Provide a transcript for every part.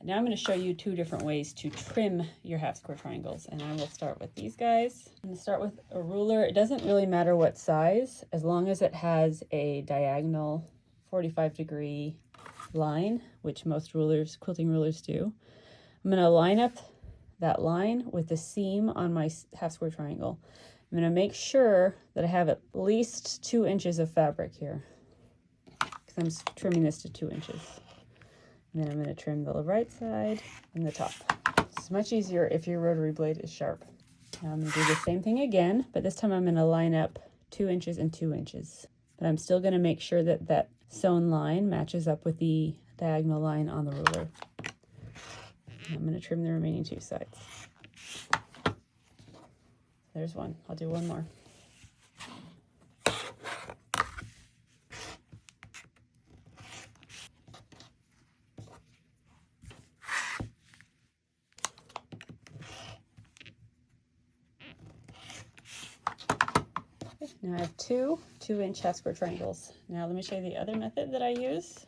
Now I'm going to show you two different ways to trim your half square triangles, and I will start with these guys. I'm going to start with a ruler. It doesn't really matter what size, as long as it has a diagonal 45-degree line, which most rulers, quilting rulers do. I'm going to line up that line with the seam on my half square triangle. I'm going to make sure that I have at least 2 inches of fabric here, because I'm trimming this to 2 inches. And then I'm going to trim the right side and the top. It's much easier if your rotary blade is sharp. Now I'm going to do the same thing again, but this time I'm going to line up 2 inches and 2 inches. But I'm still going to make sure that that sewn line matches up with the diagonal line on the ruler. And I'm going to trim the remaining 2 sides. There's one. I'll do one more. Now I have two 2-inch half square triangles. Now let me show you the other method that I use.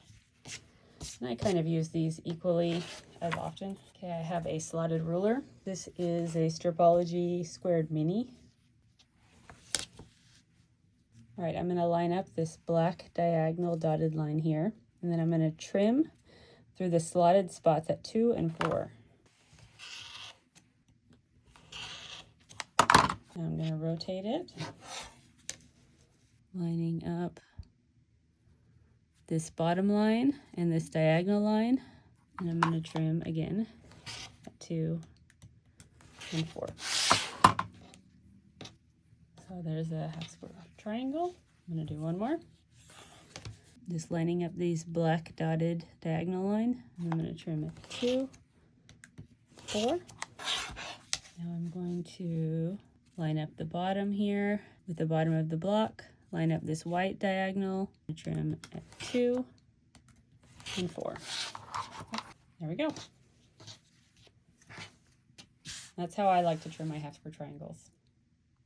And I kind of use these equally as often. Okay, I have a slotted ruler. This is a Stripology Squared Mini. All right, I'm going to line up this black diagonal dotted line here, and then I'm going to trim through the slotted spots at 2 and 4. Now I'm going to rotate it, lining up this bottom line and this diagonal line, and I'm going to trim again at 2 and 4. So there's a half square triangle. I'm going to do one more. Just lining up these black dotted diagonal line. I'm going to trim at 2, 4. Now I'm going to line up the bottom here with the bottom of the block. Line up this white diagonal. Trim at 2 and 4. There we go. That's how I like to trim my half square triangles.